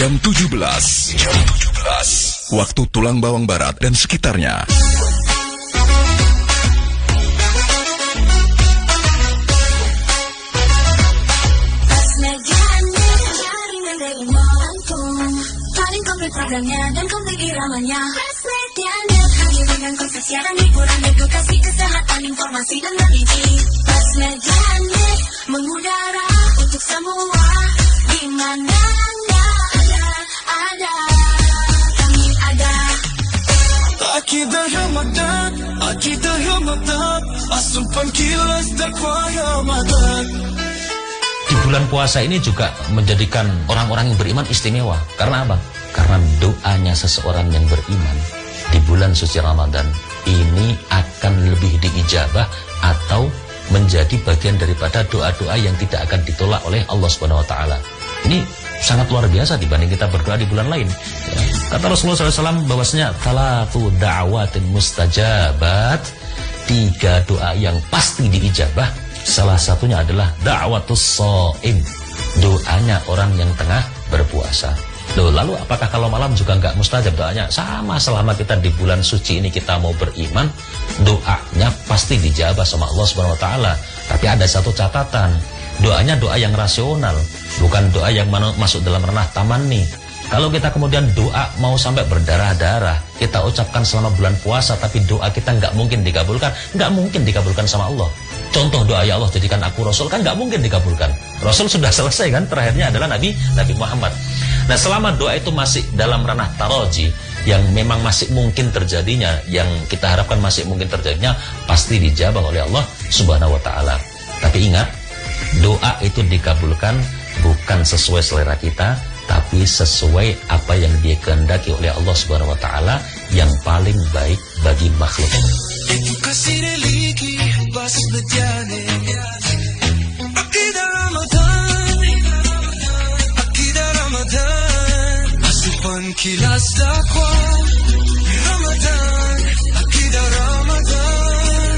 Jam 17. Waktu Tulang Bawang Barat dan sekitarnya. Paling komplit programnya dan komplit iramanya. Basmedianet hadir dengan konsep siaran hiburan, edukasi, kesehatan, informasi dan religi. Basmedianet mengudara untuk semua, di mana ada, kami ada. Akidah Ramadan, akidah Ramadan, asupan kilas dakwah Ramadan. Di bulan puasa ini juga menjadikan orang-orang yang beriman istimewa. Karena apa? Karena doanya seseorang yang beriman di bulan suci Ramadan ini akan lebih diijabah atau menjadi bagian daripada doa-doa yang tidak akan ditolak oleh Allah Subhanahu wa taala. Ini sangat luar biasa dibanding kita berdoa di bulan lain. Ya. Kata Rasulullah SAW bahwasanya talatu da'watin mustajabat, 3 doa yang pasti diijabah. Salah satunya adalah da'watus shaim, doanya orang yang tengah berpuasa. Loh, lalu apakah kalau malam juga nggak mustajab doanya? Sama, selama kita di bulan suci ini kita mau beriman, doanya pasti dijabah sama Allah Subhanahu wa taala. Tapi ada satu catatan, doanya doa yang rasional, bukan doa yang masuk dalam ranah tamanni. Kalau kita kemudian doa mau sampai berdarah-darah, kita ucapkan selama bulan puasa, tapi doa kita nggak mungkin dikabulkan, nggak mungkin dikabulkan sama Allah. Contoh doa ya Allah jadikan aku Rasul, kan nggak mungkin dikabulkan. Rasul sudah selesai kan, terakhirnya adalah Nabi Muhammad. Nah, selama doa itu masih dalam ranah taroji, yang memang masih mungkin terjadinya, yang kita harapkan masih mungkin terjadinya, pasti dijabah oleh Allah Subhanahu wa taala. Tapi ingat, doa itu dikabulkan bukan sesuai selera kita, tapi sesuai apa yang dia kehendaki oleh Allah Subhanahu wa taala yang paling baik bagi makhluk. Edukasi religi Basmedianet, akidah Ramadan, akidah Ramadan, asupan kilas dakwah Ramadan, akidah Ramadan.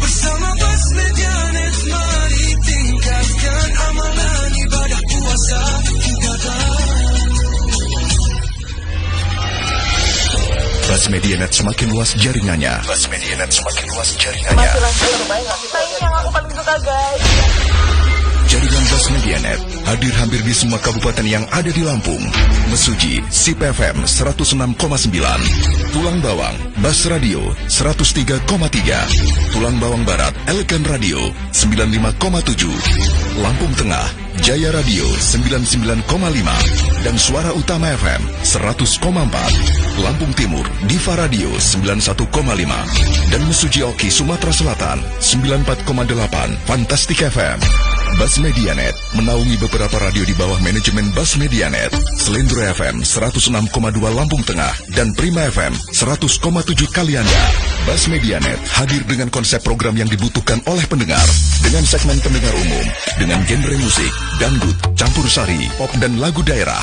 Bersama Basmedianet mari tingkatkan amalan ibadah puasa kita. Basmedianet semakin luas jaringannya. Masih lanjut terbaik. Nah, ini yang aku paling suka, guys. Jaringan Basmedianet hadir hampir di semua kabupaten yang ada di Lampung. Mesuji SIP FM 106,9, Tulang Bawang Bas Radio 103,3, Tulang Bawang Barat Elegan Radio 95,7, Lampung Tengah Jaya Radio 99,5 dan Suara Utama FM 100,4, Lampung Timur Diva Radio 91,5 dan Mesuji Oki Sumatera Selatan 94,8 Fantastik FM. Basmedianet menaungi beberapa radio di bawah manajemen Basmedianet, Selendro FM 106,2 Lampung Tengah dan Prima FM 100,7 Kalianda. Basmedianet hadir dengan konsep program yang dibutuhkan oleh pendengar, dengan segmen pendengar umum, dengan genre musik, dangdut, campur sari, pop dan lagu daerah.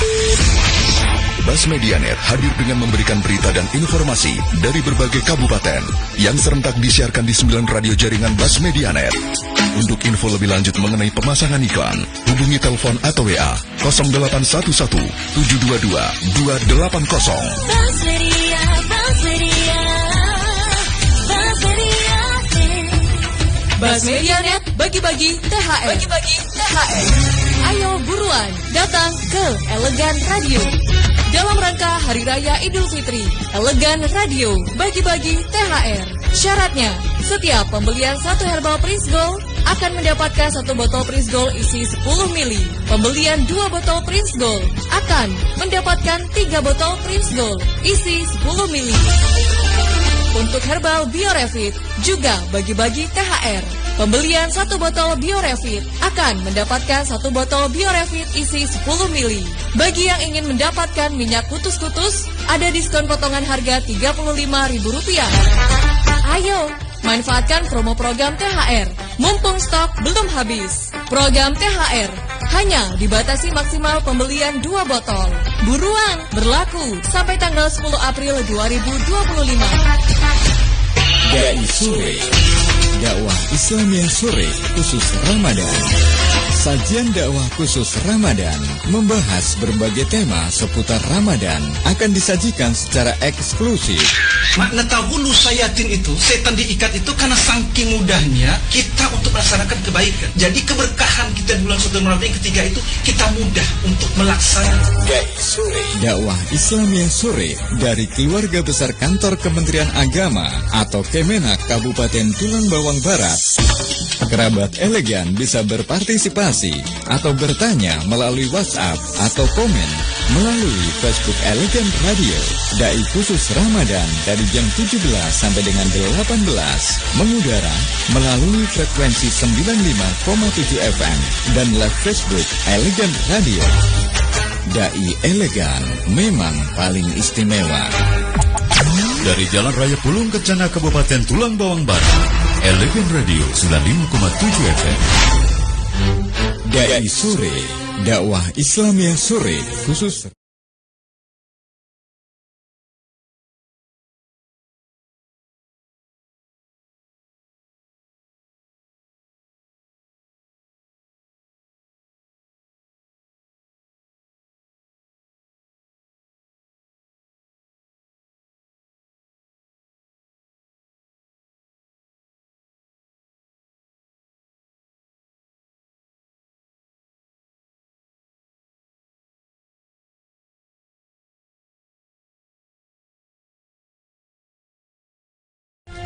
Basmedianet hadir dengan memberikan berita dan informasi dari berbagai kabupaten yang serentak disiarkan di 9 radio jaringan Basmedianet. Untuk info lebih lanjut mengenai pemasangan iklan, hubungi telepon atau WA 0811 722 280. Basmedianet bagi-bagi THR. Ayo buruan datang ke Elegan Radio. Dalam rangka Hari Raya Idul Fitri, Elegan Radio bagi-bagi THR. Syaratnya, setiap pembelian 1 herbal Prince Gold akan mendapatkan 1 botol Prince Gold isi 10 mili. Pembelian 2 botol Prince Gold akan mendapatkan 3 botol Prince Gold isi 10 mili. Untuk herbal Biorefit juga bagi-bagi THR. Pembelian 1 botol Biorefit akan mendapatkan 1 botol Biorefit isi 10 mili. Bagi yang ingin mendapatkan minyak kutus-kutus, ada diskon potongan harga Rp35.000. Ayo, manfaatkan promo program THR. Mumpung stok belum habis. Program THR hanya dibatasi maksimal pembelian 2 botol. Buruan, berlaku sampai tanggal 10 April 2025. Dai Sore, dakwah Islamiyah sore khusus Ramadan. Sajian dakwah khusus Ramadan membahas berbagai tema seputar Ramadan akan disajikan secara eksklusif. Makna tahulu sayatin itu, setan diikat itu karena saking mudahnya kita untuk melaksanakan kebaikan. Jadi keberkahan kita di bulan suci Ramadan yang ketiga itu kita mudah untuk melaksanakan. Dakwah Islamiyah Sore dari Keluarga Besar Kantor Kementerian Agama atau Kemenak Kabupaten Tulang Bawang Barat. Kerabat elegan bisa berpartisipasi atau bertanya melalui WhatsApp atau komen melalui Facebook Elegan Radio. Dai khusus Ramadan dari jam 17 sampai dengan 18 mengudara melalui frekuensi 95,7 FM dan live Facebook Elegan Radio. Dai elegan memang paling istimewa. Dari Jalan Raya Pulung Kencana Kabupaten Tulang Bawang Barat, Elegan Radio 95,7 FM. Dai Sore, dakwah Islamiyah Sore khusus.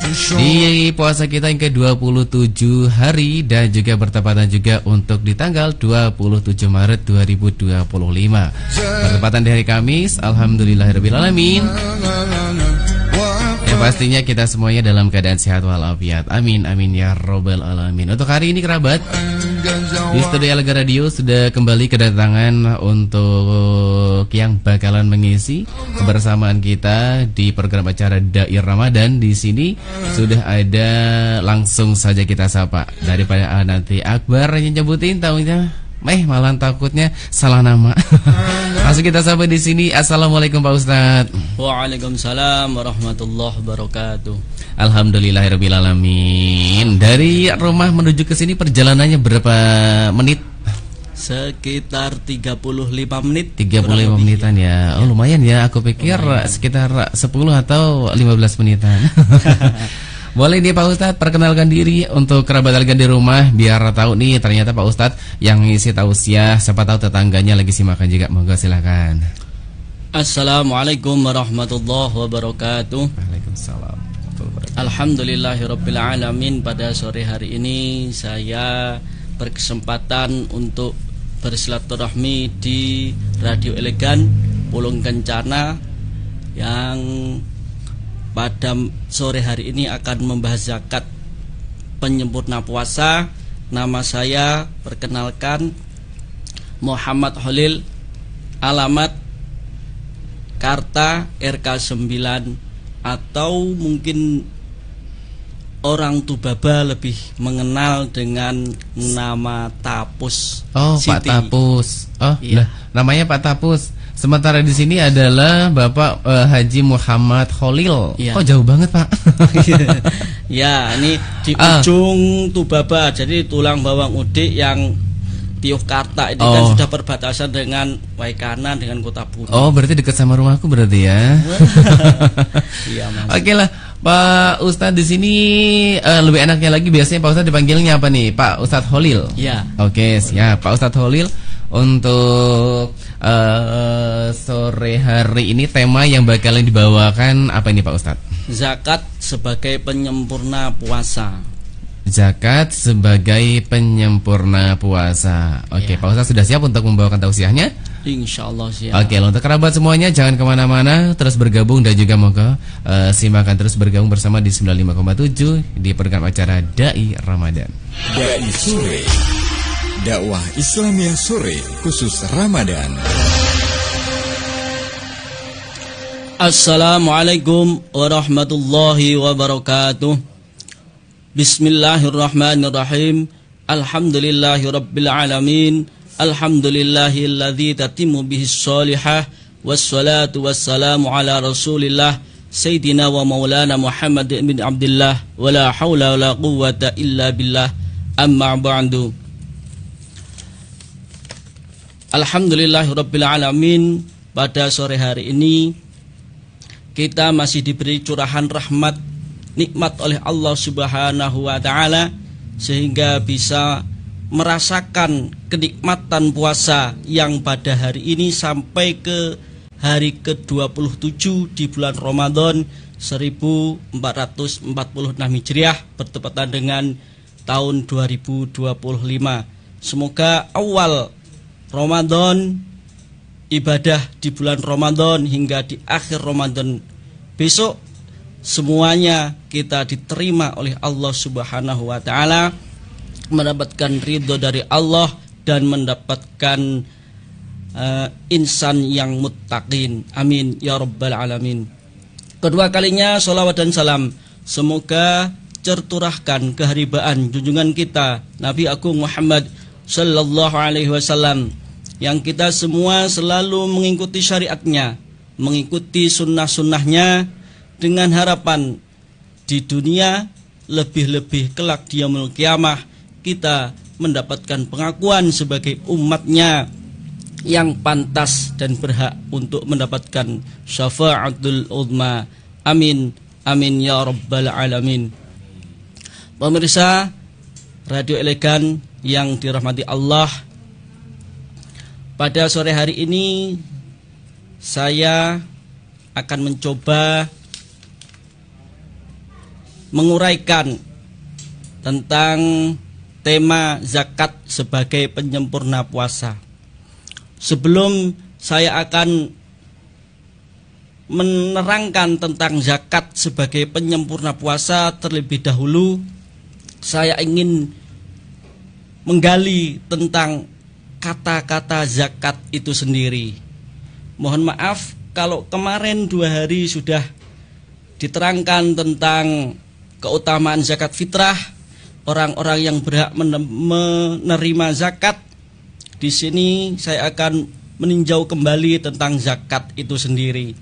Di puasa kita yang ke-27 hari dan juga bertepatan juga untuk di tanggal 27 Maret 2025. Bertepatan di hari Kamis, alhamdulillahirrabbilalamin. Yang pastinya kita semuanya dalam keadaan sehat walafiat. Amin amin ya robbal alamin. Untuk hari ini kerabat, di studio Elegan Radio sudah kembali kedatangan untuk yang bakalan mengisi kebersamaan kita di program acara Dai Ramadan. Di sini sudah ada, langsung saja kita sapa daripada nanti Akbar yang nyebutin tahunya. Malah takutnya salah nama. Langsung kita sapa di sini. Assalamualaikum Pak Ustadz. Waalaikumsalam warahmatullahi wabarakatuh. Alhamdulillahirrabbilalamin. Dari rumah menuju ke sini perjalanannya berapa menit? Sekitar 35 menit. 35 menitan ya. Oh lumayan ya. Aku pikir sekitar 10 atau 15 menitan. Boleh nih Pak Ustadz perkenalkan diri untuk kerabat elegan di rumah biar tahu nih ternyata Pak Ustadz yang ngisi tausiah, siapa tahu tetangganya lagi simakan juga. Monggo silakan. Assalamualaikum warahmatullahi wabarakatuh. Waalaikumsalam. Alhamdulillahirabbil alamin. Pada sore hari ini saya berkesempatan untuk bersilaturahmi di Radio Elegan Pulung Kencana yang pada sore hari ini akan membahas zakat penyempurna puasa. Nama saya perkenalkan Muhammad Khalil, alamat Karta RK 9 atau mungkin orang Tubaba lebih mengenal dengan nama Tapus. Oh Siti. Pak Tapus. Oh iya. Namanya Pak Tapus. Sementara di sini adalah Bapak Haji Muhammad Khalil. Ya. Oh jauh banget Pak. Ya ini di ujung Tubaba. Jadi tulang bawang udik yang Tiuh Karta itu kan sudah perbatasan dengan Waikana dengan Kota Bumi. Oh berarti dekat sama rumahku berarti ya. Iya Mas. Oke lah Pak Ustadz di sini lebih enaknya lagi biasanya Pak Ustadz dipanggilnya apa nih? Pak Ustadz Khalil. Iya. Oke siap Pak Ustadz Khalil. Untuk sore hari ini tema yang bakalan dibawakan apa ini Pak Ustadz? Zakat sebagai penyempurna puasa. Zakat sebagai penyempurna puasa. Oke Pak Ustadz sudah siap untuk membawakan tausiahnya? Insyaallah siap. Oke untuk kerabat semuanya jangan kemana-mana, terus bergabung dan juga moga simakan terus bergabung bersama di 95,7 di program acara Dai Ramadan. Dai Sore, dakwah Islamiyah Sore khusus Ramadan. Assalamualaikum warahmatullahi wabarakatuh. Bismillahirrahmanirrahim. Alhamdulillahirabbil alamin. Alhamdulillahilladzi tatimmu bihis sholihah. Wassalatu wassalamu ala Rasulillah Sayyidina wa Maulana Muhammad bin Abdullah. Wala haula wala quwwata illa billah. Amma ba'du. Alhamdulillahirabbil alamin, pada sore hari ini kita masih diberi curahan rahmat nikmat oleh Allah Subhanahu wa taala sehingga bisa merasakan kenikmatan puasa yang pada hari ini sampai ke hari ke-27 di bulan Ramadan 1446 Hijriah bertepatan dengan tahun 2025. Semoga awal Ramadan, ibadah di bulan Ramadan hingga di akhir Ramadan besok semuanya kita diterima oleh Allah Subhanahu wa taala, mendapatkan ridho dari Allah dan mendapatkan insan yang muttaqin. Amin ya rabbal alamin. Kedua kalinya salawat dan salam semoga terturahkan keharibaan junjungan kita Nabi Agung Muhammad sallallahu alaihi wasallam yang kita semua selalu mengikuti syariatnya, mengikuti sunnah-sunnahnya dengan harapan di dunia lebih-lebih kelak di yaumul qiyamah kita mendapatkan pengakuan sebagai umatnya yang pantas dan berhak untuk mendapatkan syafa'atul uzma. Amin amin ya rabbal alamin. Pemirsa Radio Elegan yang dirahmati Allah, pada sore hari ini saya akan mencoba menguraikan tentang tema zakat sebagai penyempurna puasa. Sebelum saya akan menerangkan tentang zakat sebagai penyempurna puasa, terlebih dahulu saya ingin menggali tentang kata-kata zakat itu sendiri. Mohon maaf kalau kemarin 2 hari sudah diterangkan tentang keutamaan zakat fitrah, orang-orang yang berhak menerima zakat. Di sini saya akan meninjau kembali tentang zakat itu sendiri.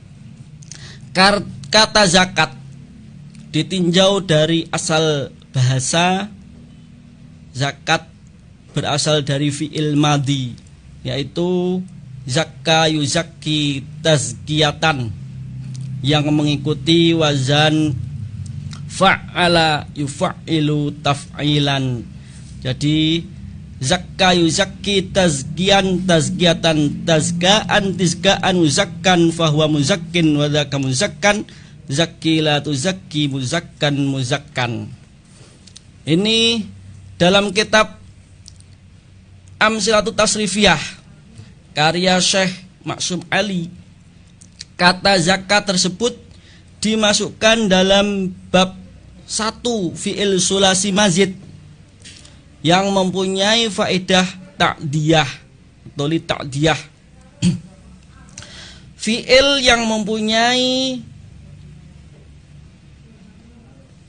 Kata zakat ditinjau dari asal bahasa. Zakat berasal dari fi'il madhi, yaitu zakka yuzakki tazkiyatan, yang mengikuti wazan fa'ala yufa'ilu taf'ilan. Jadi zakka yuzakki tazkiyan tazkiyatan tazkaan tizkaan muzakkan fahuwa muzakkin wa dzaka muzakkan zakki la tuzakki muzakkan muzakkan. Ini dalam kitab Amsilatut Tasrifiyah karya Syekh Maksum Ali. Kata zakat tersebut dimasukkan dalam bab 1 fi'il sulasi mazid yang mempunyai faedah ta'diyah atau li ta'diyah. Fi'il yang mempunyai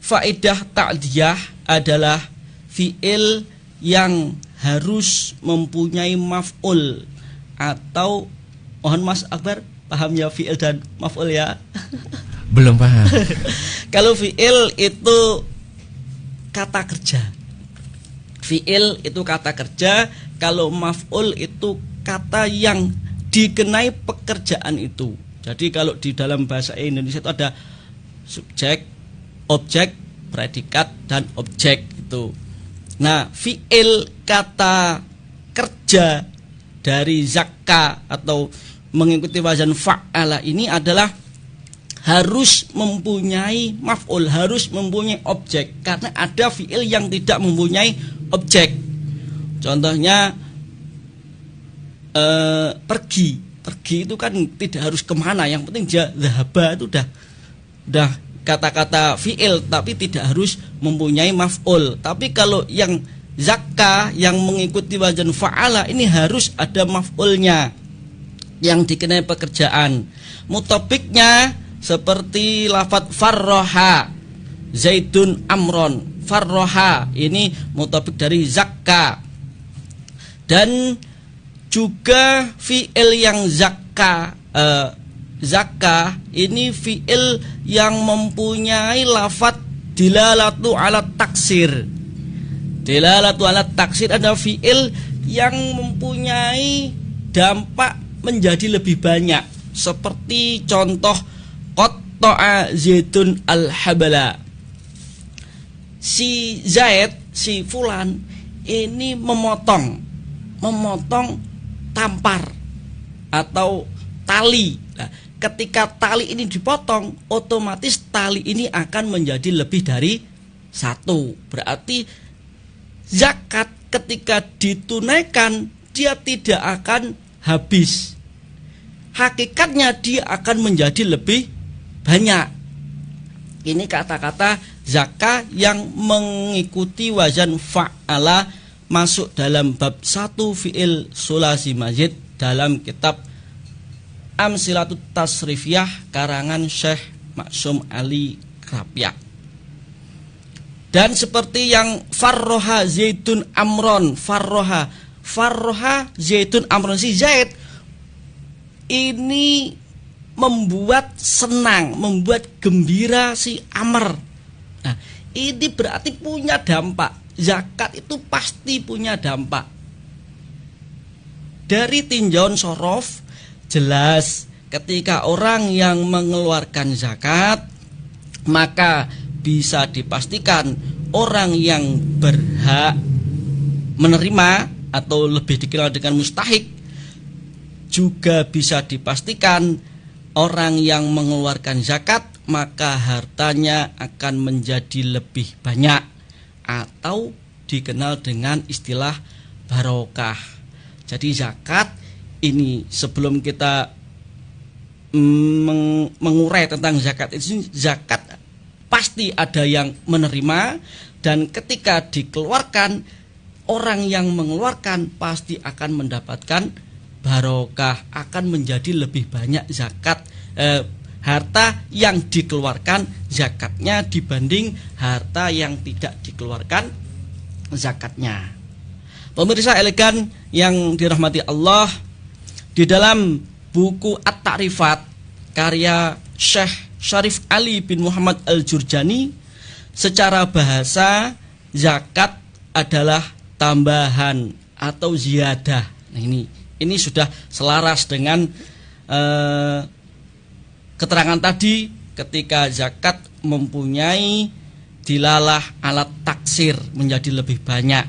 faedah ta'diyah adalah fi'il yang harus mempunyai maf'ul atau, mohon Mas Akbar paham ya fi'il dan maf'ul ya? Belum paham. Kalau fi'il itu kata kerja. Fi'il itu kata kerja, kalau maf'ul itu kata yang dikenai pekerjaan itu. Jadi kalau di dalam bahasa Indonesia itu ada subjek, objek, predikat dan objek itu. Nah, fi'il kata kerja dari zakka atau mengikuti wazan fa'ala ini adalah harus mempunyai maf'ul, harus mempunyai objek, karena ada fi'il yang tidak mempunyai objek. Contohnya pergi itu kan tidak harus kemana, yang penting dia dhahaba itu udah kata-kata fi'il tapi tidak harus mempunyai maf'ul. Tapi kalau yang zakka yang mengikuti wazan fa'ala ini harus ada maf'ulnya yang dikenai pekerjaan. Mutobiknya seperti lafadz farroha Zaidun amron. Farroha ini mutobik dari zakka. Dan juga fi'il yang zakka ini fi'il yang mempunyai lafadz dilalatu ala taksir. Dilalatu ala taksir adalah fi'il yang mempunyai dampak menjadi lebih banyak. Seperti contoh qatta'a Zaidun al-habala. Si Zaid, si fulan ini memotong tampar atau tali. Nah, ketika tali ini dipotong, otomatis tali ini akan menjadi lebih dari satu. Berarti zakat ketika ditunaikan dia tidak akan habis. Hakikatnya dia akan menjadi lebih banyak. Ini kata-kata zakat yang mengikuti wazan fa'ala masuk dalam bab 1 fi'il sulasi mazid dalam kitab Amsilatut Tasrifiyah karangan Syekh Maksum Ali Rabi'ah. Dan seperti yang farroha Zaidun Amron, farroha Zaidun Amron, si Zaid ini membuat senang, membuat gembira si Amr. Nah, ini berarti punya dampak. Zakat itu pasti punya dampak. Dari tinjauan sorof jelas ketika orang yang mengeluarkan zakat, maka bisa dipastikan orang yang berhak menerima atau lebih dikenal dengan mustahik, juga bisa dipastikan orang yang mengeluarkan zakat maka hartanya akan menjadi lebih banyak atau dikenal dengan istilah barokah. Jadi zakat ini sebelum kita mengurai tentang zakat itu, zakat pasti ada yang menerima, dan ketika dikeluarkan orang yang mengeluarkan pasti akan mendapatkan barokah, akan menjadi lebih banyak zakat harta yang dikeluarkan zakatnya dibanding harta yang tidak dikeluarkan zakatnya. Pemirsa elegan yang dirahmati Allah, di dalam buku At-Ta'rifat karya Syekh Syarif Ali bin Muhammad Al-Jurjani, secara bahasa zakat adalah tambahan atau ziyadah. Nah, ini sudah selaras dengan keterangan tadi ketika zakat mempunyai dilalah alat taksir menjadi lebih banyak.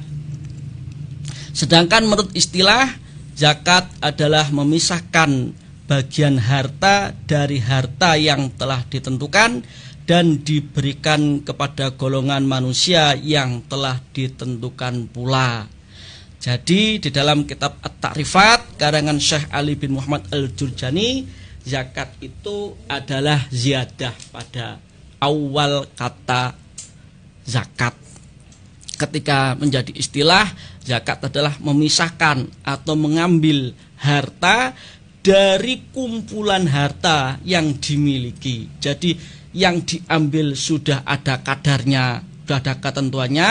Sedangkan menurut istilah, zakat adalah memisahkan bagian harta dari harta yang telah ditentukan dan diberikan kepada golongan manusia yang telah ditentukan pula. Jadi di dalam kitab At-Ta'rifat karangan Syekh Ali bin Muhammad Al-Jurjani, zakat itu adalah ziyadah pada awal kata zakat. Ketika menjadi istilah, zakat adalah memisahkan atau mengambil harta dari kumpulan harta yang dimiliki. Jadi yang diambil sudah ada kadarnya, sudah ada ketentuannya.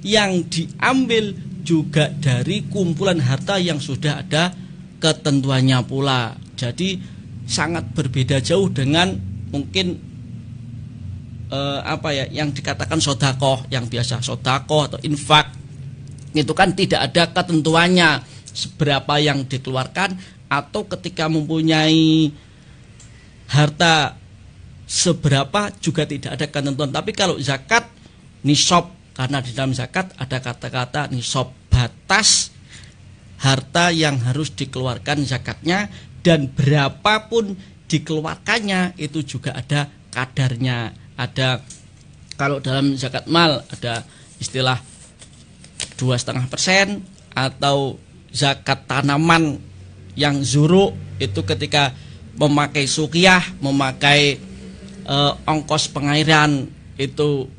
Yang diambil juga dari kumpulan harta yang sudah ada ketentuannya pula. Jadi sangat berbeda jauh dengan mungkin yang dikatakan sodakoh, yang biasa sodakoh atau infak. Itu kan tidak ada ketentuannya seberapa yang dikeluarkan, atau ketika mempunyai harta seberapa juga tidak ada ketentuan. Tapi kalau zakat nisab, karena di dalam zakat ada kata-kata nisab, batas harta yang harus dikeluarkan zakatnya, dan berapapun dikeluarkannya itu juga ada kadarnya. Ada, kalau dalam zakat mal ada istilah 2,5%, atau zakat tanaman yang zuru itu ketika memakai suqiyah, memakai ongkos pengairan itu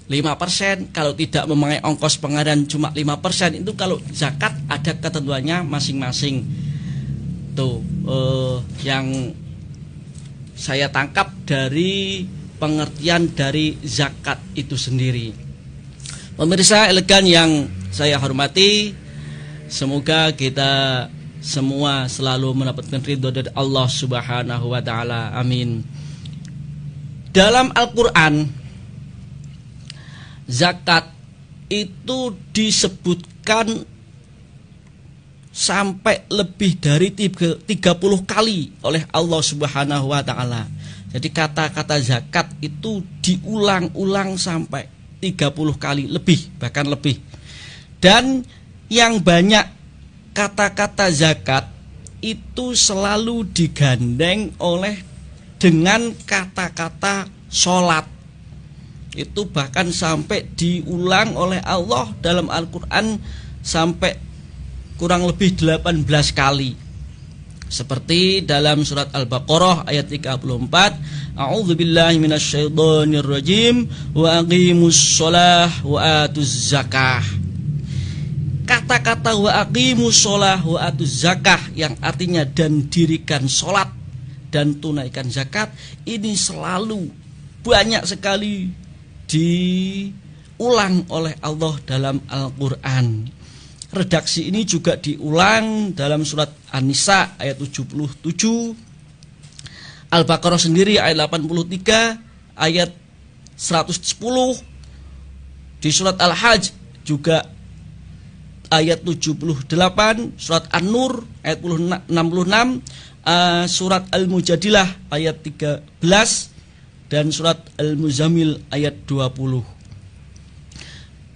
5%. Kalau tidak memakai ongkos pengairan cuma 5%. Itu kalau zakat ada ketentuannya masing-masing. Tuh yang saya tangkap dari pengertian dari zakat itu sendiri. Pemirsa elegan yang saya hormati, semoga kita semua selalu mendapatkan ridho dari Allah Subhanahu wa taala. Amin. Dalam Al-Qur'an, zakat itu disebutkan sampai lebih dari 30 kali oleh Allah Subhanahu wa taala. Jadi kata-kata zakat itu diulang-ulang sampai 30 kali lebih, bahkan lebih. Dan yang banyak kata-kata zakat itu selalu digandeng dengan kata-kata sholat. Itu bahkan sampai diulang oleh Allah dalam Al-Quran sampai kurang lebih 18 kali. Seperti dalam surat Al-Baqarah ayat 34, A'udzubillahi minasyaitonirrajim wa aqimus shalah wa atuz zakah. Kata-kata wa aqimus shalah wa atuz zakah yang artinya dan dirikan sholat dan tunaikan zakat, ini selalu banyak sekali diulang oleh Allah dalam Al-Quran. Redaksi ini juga diulang dalam surat An-Nisa ayat 77, Al-Baqarah sendiri ayat 83, ayat 110, di surat Al-Hajj juga ayat 78, surat An-Nur ayat 66, surat Al-Mujadilah ayat 13, dan surat Al-Muzammil ayat 20.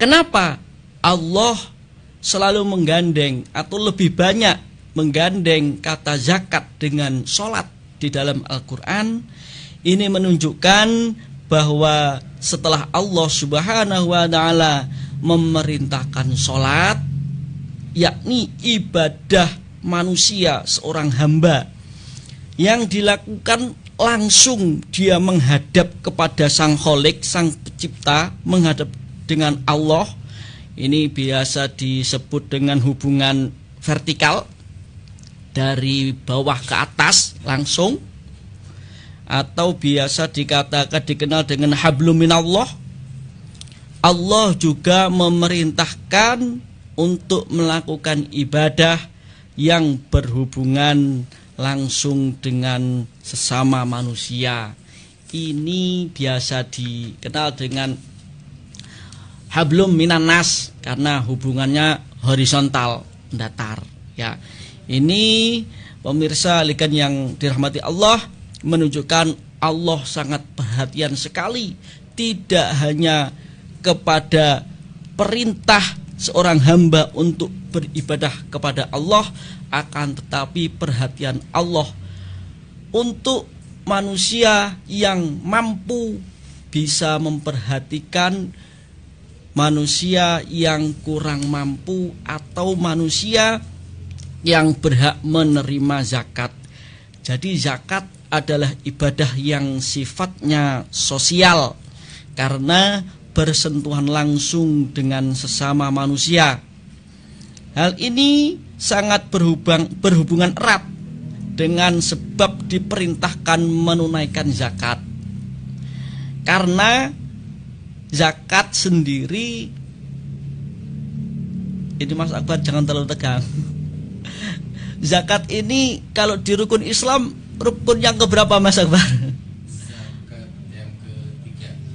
Kenapa Allah selalu menggandeng atau lebih banyak menggandeng kata zakat dengan sholat di dalam Al-Quran? Ini menunjukkan bahwa setelah Allah Subhanahu wa ta'ala memerintahkan sholat, yakni ibadah manusia seorang hamba yang dilakukan langsung dia menghadap kepada Sang Kholik, Sang Pencipta, menghadap dengan Allah. Ini biasa disebut dengan hubungan vertikal, dari bawah ke atas langsung, atau biasa dikenal dengan hablum minallah. Allah juga memerintahkan untuk melakukan ibadah yang berhubungan langsung dengan sesama manusia. Ini biasa dikenal dengan hablum minan nas karena hubungannya horizontal, datar, ya. Ini pemirsa likan yang dirahmati Allah, menunjukkan Allah sangat perhatian sekali, tidak hanya kepada perintah seorang hamba untuk beribadah kepada Allah, akan tetapi perhatian Allah untuk manusia yang mampu bisa memperhatikan manusia yang kurang mampu atau manusia yang berhak menerima zakat. Jadi zakat adalah ibadah yang sifatnya sosial karena bersentuhan langsung dengan sesama manusia. Hal ini sangat berhubungan erat dengan sebab diperintahkan menunaikan zakat. Karena zakat sendiri, ini Mas Akbar jangan terlalu tegang. Zakat ini kalau di rukun Islam, rukun yang keberapa Mas Akbar? Zakat yang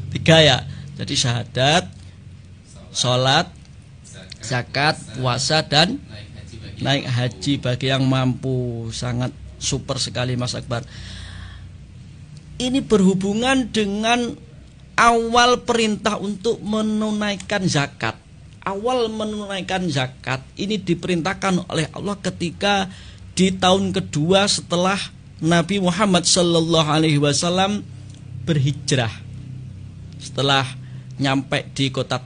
ketiga ya. Jadi syahadat, sholat, zakat, puasa, dan naik haji bagi yang mampu. Sangat super sekali Mas Akbar. Ini berhubungan dengan awal perintah untuk menunaikan zakat. Awal menunaikan zakat ini diperintahkan oleh Allah ketika di tahun kedua setelah Nabi Muhammad SAW berhijrah. Setelah nyampe di kota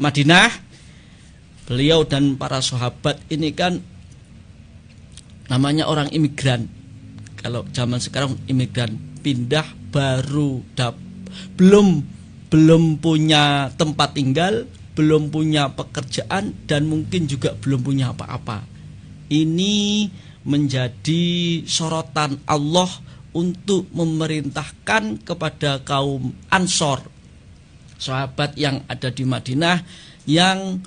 Madinah, beliau dan para sahabat ini kan namanya orang imigran. Kalau zaman sekarang imigran pindah baru belum punya tempat tinggal, belum punya pekerjaan, dan mungkin juga belum punya apa-apa. Ini menjadi sorotan Allah untuk memerintahkan kepada kaum Ansor, sahabat yang ada di Madinah yang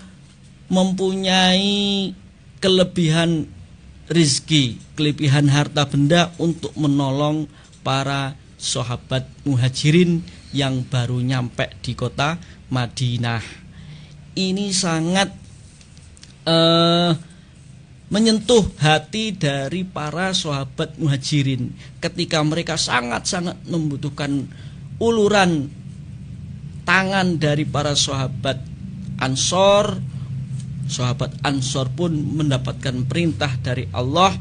mempunyai kelebihan rizki, kelebihan harta benda, untuk menolong para sahabat muhajirin yang baru nyampe di kota Madinah. Ini sangat menyentuh hati dari para sahabat muhajirin ketika mereka sangat-sangat membutuhkan uluran tangan dari para sahabat Ansor. Sahabat Ansor pun mendapatkan perintah dari Allah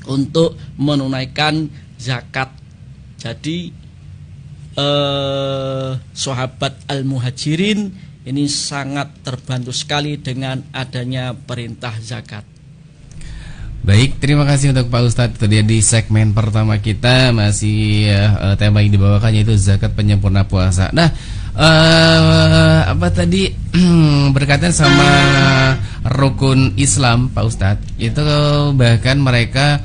untuk menunaikan zakat. Jadi sahabat Al-Muhajirin ini sangat terbantu sekali dengan adanya perintah zakat. Baik, terima kasih untuk Pak Ustadz. Itu dia di segmen pertama kita masih tema yang dibawakan yaitu zakat penyempurna puasa. Nah, apa tadi berkaitan sama rukun Islam, Pak Ustadz, itu bahkan mereka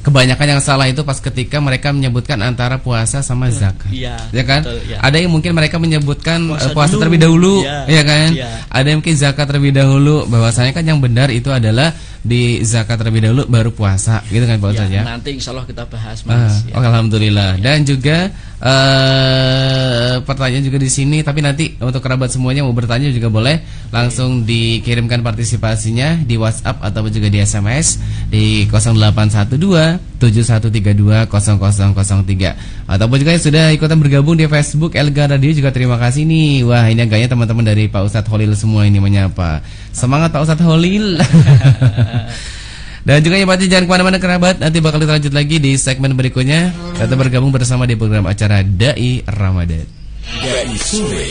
kebanyakan yang salah itu pas ketika mereka menyebutkan antara puasa sama zakat, ya kan? Betul, ya. Ada yang mungkin mereka menyebutkan puasa terlebih dahulu, ya kan? Ya. Ada yang mungkin zakat terlebih dahulu. Bahwasanya kan yang benar itu adalah di zakat terlebih dahulu baru puasa, gitu kan Pak Ustadz ya? Nanti insya Allah kita bahas, Mas. Alhamdulillah. Dan juga pertanyaan juga di sini, tapi nanti untuk kerabat semuanya mau bertanya juga boleh langsung dikirimkan partisipasinya di WhatsApp atau juga di SMS di 0812-7132-0003 ataupun juga yang sudah ikutan bergabung di Facebook Elegan Radio juga terima kasih nih. Wah, ini agaknya teman-teman dari Pak Ustadz Holil semua ini menyapa. Semangat Pak Ustadz Holil. Dan juga yang pasti jangan kemana-mana kerabat, nanti bakal kita lanjut lagi di segmen berikutnya. Kita bergabung bersama di program acara Dai Ramadan. Dai Sore,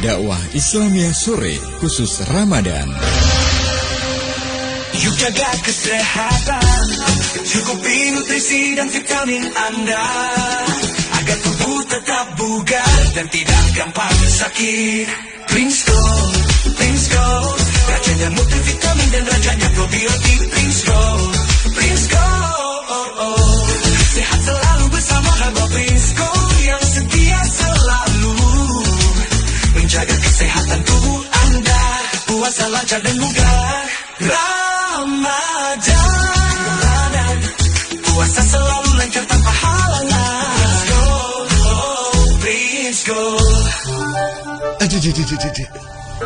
dakwah Islamiyah sore khusus Ramadan. Yuk jaga kesehatan, cukupi nutrisi dan vitamin Anda, agar tubuh tetap bugar dan tidak gampang sakit. Prince Gold, Prince Gold, rajanya multivitamin dan rajanya probiotik. Prince Gold, Prince Gold, sehat selalu bersama herbal Prince Gold yang setia selalu menjaga kesehatan tubuh Anda, puasa lancar dan bugar. Ramadan, puasa selalu lancar tanpa halangan. Prince Gold, Prince Gold.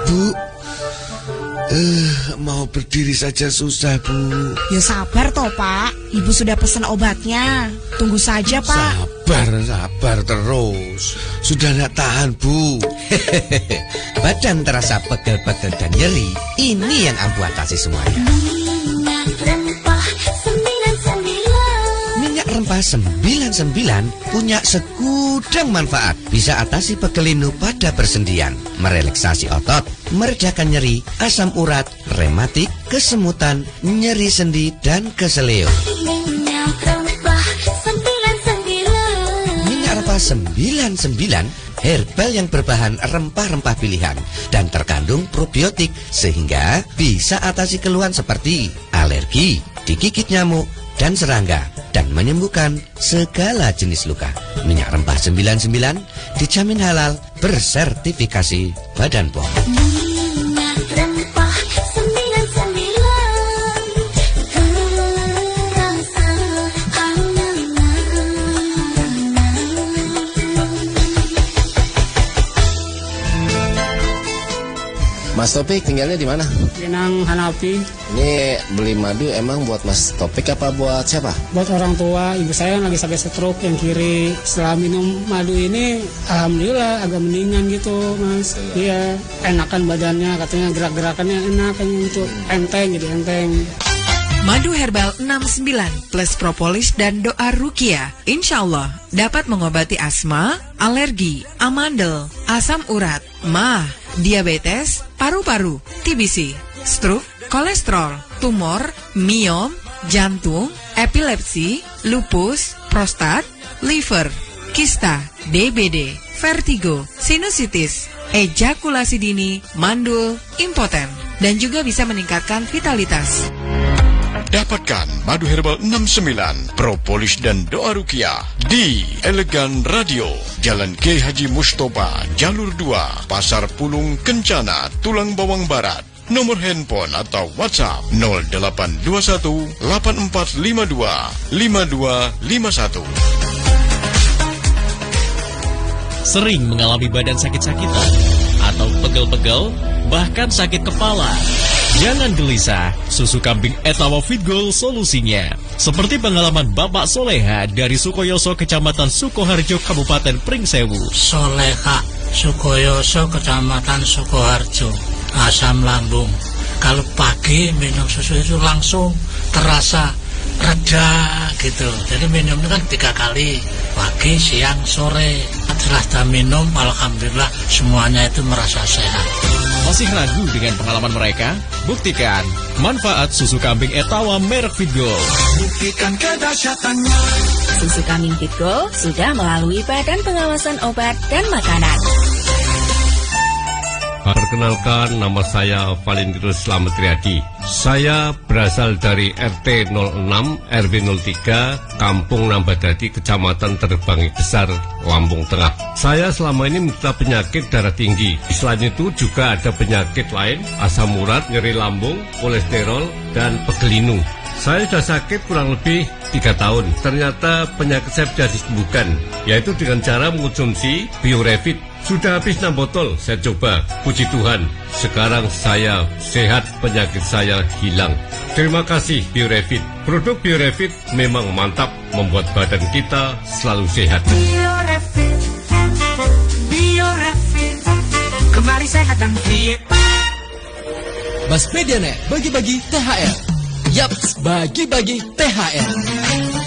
Bu, mau berdiri saja susah, Bu. Ya sabar toh, Pak. Ibu sudah pesan obatnya. Tunggu saja, Pak. Sabar terus. Sudah nak tahan, Bu. Badan terasa pegel-pegel dan nyeri. Ini yang ampuh atasi semuanya. Minyak rempah 99 punya segudang manfaat. Bisa atasi pegel linu pada persendian, merelaksasi otot, meredakan nyeri, asam urat, rematik, kesemutan, nyeri sendi, dan keseleo. Minyak rempah 99 herbal yang berbahan rempah-rempah pilihan dan terkandung probiotik sehingga bisa atasi keluhan seperti alergi, digigit nyamuk, dan serangga, dan menyembuhkan segala jenis luka. Minyak rempah 99 dijamin halal, bersertifikasi Badan POM. Minyak rempah 99 Mas Topik tinggalnya di mana? Pinang Hanapi. Ini beli madu emang buat Mas Topik apa buat siapa? Buat orang tua. Ibu saya lagi sakit stroke yang kiri. Setelah minum madu ini, alhamdulillah agak mendingan gitu, Mas. Iya, enakan badannya, katanya gerak-gerakannya enak, untuk enteng, jadi enteng. Madu herbal 69 plus propolis dan doa ruqyah, insya Allah dapat mengobati asma, alergi, amandel, asam urat, mah, diabetes, paru-paru, TBC, stroke, kolesterol, tumor, miom, jantung, epilepsi, lupus, prostat, liver, kista, DBD, vertigo, sinusitis, ejakulasi dini, mandul, impoten, dan juga bisa meningkatkan vitalitas. Dapatkan madu herbal 69, propolis dan doa ruqyah di Elegan Radio, Jalan Kiai Haji Mustoba, Jalur 2, Pasar Pulung Kencana, Tulang Bawang Barat. Nomor handphone atau WhatsApp 0821 8452 5251. Sering mengalami badan sakit-sakitan atau pegel-pegel, bahkan sakit kepala? Jangan gelisah, susu kambing Etawa Fitgol solusinya. Seperti pengalaman Bapak Soleha dari Sukoyoso, Kecamatan Sukoharjo, Kabupaten Pringsewu. Soleha, Sukoyoso, Kecamatan Sukoharjo, asam lambung. Kalau pagi minum susu itu langsung terasa reda gitu. Jadi minumnya kan 3 kali, pagi, siang, sore. Setelah minum, alhamdulillah semuanya itu merasa sehat. Masih ragu dengan pengalaman mereka? Buktikan manfaat susu kambing Etawa merek Fitgol. Buktikan kedahsyatannya. Susu kambing Fitgol sudah melalui Badan Pengawasan Obat dan Makanan. Perkenalkan, nama saya Valentinus Slamet Riyadi. Saya berasal dari RT 06 RW 03 Kampung Nambadadi, Kecamatan Terbangi Besar, Lampung Tengah. Saya selama ini menderita penyakit darah tinggi. Selain itu juga ada penyakit lain, asam urat, nyeri lambung, kolesterol, dan pegelinu. Saya sudah sakit kurang lebih 3 tahun. Ternyata penyakit saya bisa disembuhkan, yaitu dengan cara mengonsumsi Biorefit. Sudah habis 6 botol saya coba. Puji Tuhan, sekarang saya sehat, penyakit saya hilang. Terima kasih Biorefit. Produk Biorefit memang mantap, membuat badan kita selalu sehat. Biorefit, Biorefit, kembali sehat dan fit. Mas Medianet bagi-bagi THR. Yaps, bagi-bagi THR.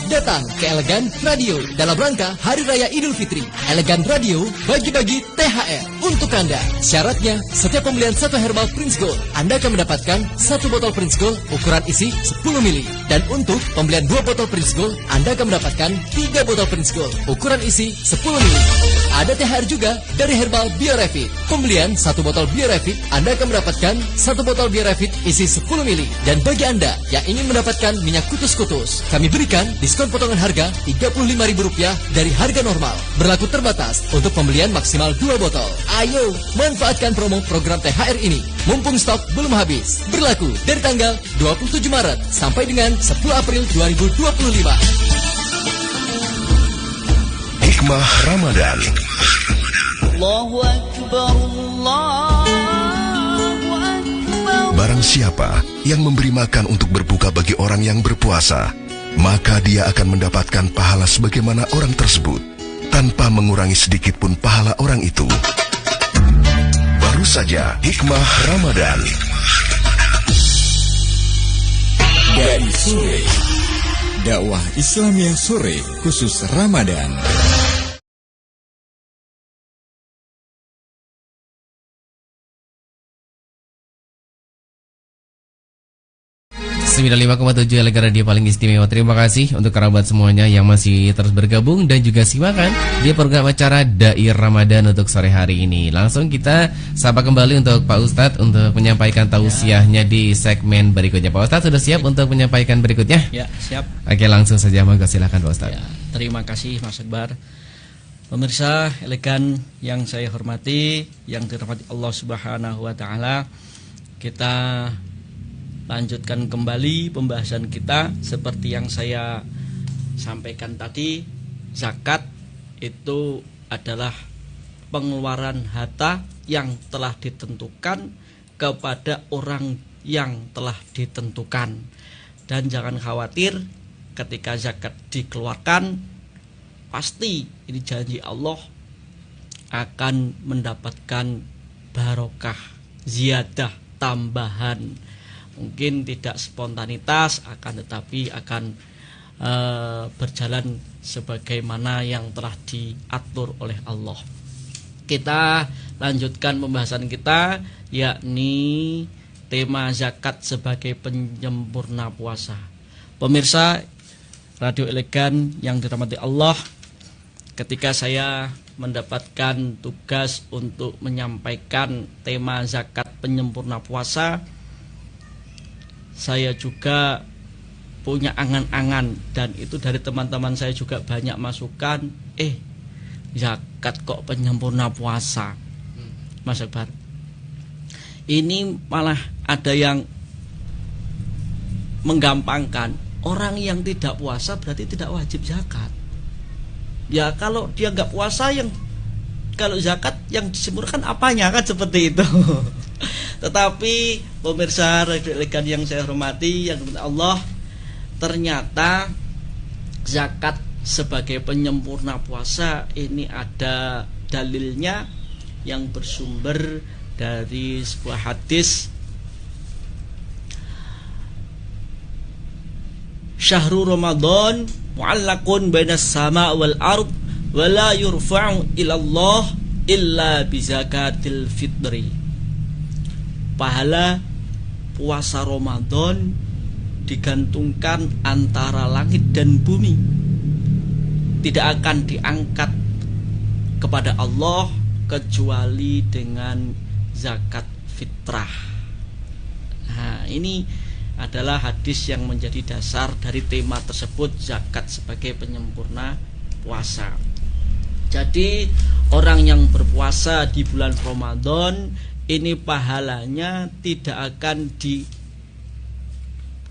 Datang ke Elegan Radio dalam rangka Hari Raya Idul Fitri. Elegan Radio bagi-bagi THR untuk Anda. Syaratnya, setiap pembelian 1 herbal Prince Gold, Anda akan mendapatkan 1 botol Prince Gold ukuran isi 10 ml. Dan untuk pembelian 2 botol Prince Gold, Anda akan mendapatkan 3 botol Prince Gold ukuran isi 10 ml. Ada THR juga dari Herbal Biorefit. Pembelian 1 botol Biorefit, Anda akan mendapatkan 1 botol Biorefit isi 10 ml. Dan bagi Anda yang ingin mendapatkan minyak kutus-kutus, kami berikan diskon potongan harga Rp35.000 dari harga normal. Berlaku terbatas untuk pembelian maksimal 2 botol. Ayo, manfaatkan promo program THR ini. Mumpung stok belum habis. Berlaku dari tanggal 27 Maret sampai dengan 10 April 2025. Hikmah Ramadan. Allahu Akbar, Allahu Akbar. Barang siapa yang memberi makan untuk berbuka bagi orang yang berpuasa, maka dia akan mendapatkan pahala sebagaimana orang tersebut, tanpa mengurangi sedikit pun pahala orang itu. Baru saja Hikmah Ramadan. Dari sore, dakwah Islamiyah sore khusus Ramadan. 95,7 Elegan Radio paling istimewa. Terima kasih untuk kerabat semuanya yang masih terus bergabung dan juga simakan di program acara Dai Ramadan untuk sore hari ini. Langsung kita sapa kembali untuk Pak Ustadz untuk menyampaikan tausiahnya di segmen berikutnya. Pak Ustadz sudah siap untuk menyampaikan berikutnya? Ya, siap. Oke, langsung saja, monggo silakan Pak Ustadz. Ya, terima kasih Mas Akbar. Pemirsa Elegan yang saya hormati, yang dirahmati Allah Subhanahu wa taala, kita lanjutkan kembali pembahasan kita. Seperti yang saya sampaikan tadi, zakat itu adalah pengeluaran harta yang telah ditentukan kepada orang yang telah ditentukan. Dan jangan khawatir, ketika zakat dikeluarkan, pasti ini janji Allah akan mendapatkan barokah, ziyadah, tambahan. Mungkin tidak spontanitas, akan tetapi akan berjalan sebagaimana yang telah diatur oleh Allah. Kita lanjutkan pembahasan kita, yakni tema zakat sebagai penyempurna puasa. Pemirsa Radio Elegan yang dirahmati Allah, ketika saya mendapatkan tugas untuk menyampaikan tema zakat penyempurna puasa, saya juga punya angan-angan, dan itu dari teman-teman saya juga banyak masukan. Zakat kok penyempurna puasa, Mas Akbar? Ini malah ada yang menggampangkan, orang yang tidak puasa berarti tidak wajib zakat. Ya kalau dia nggak puasa, yang kalau zakat yang disempurnakan apanya, kan seperti itu. Tetapi pemirsa radio elegan yang saya hormati, yang dimuliakan Allah, ternyata zakat sebagai penyempurna puasa ini ada dalilnya yang bersumber dari sebuah hadis. Syahrul Ramadan mu'allaqun bainas sama' wal ard wa la yurfa'u ila Allah illa bi zakatil fitri. Pahala puasa Ramadan digantungkan antara langit dan bumi, tidak akan diangkat kepada Allah kecuali dengan zakat fitrah. Nah, ini adalah hadis yang menjadi dasar dari tema tersebut, zakat sebagai penyempurna puasa. Jadi orang yang berpuasa di bulan Ramadan ini pahalanya tidak akan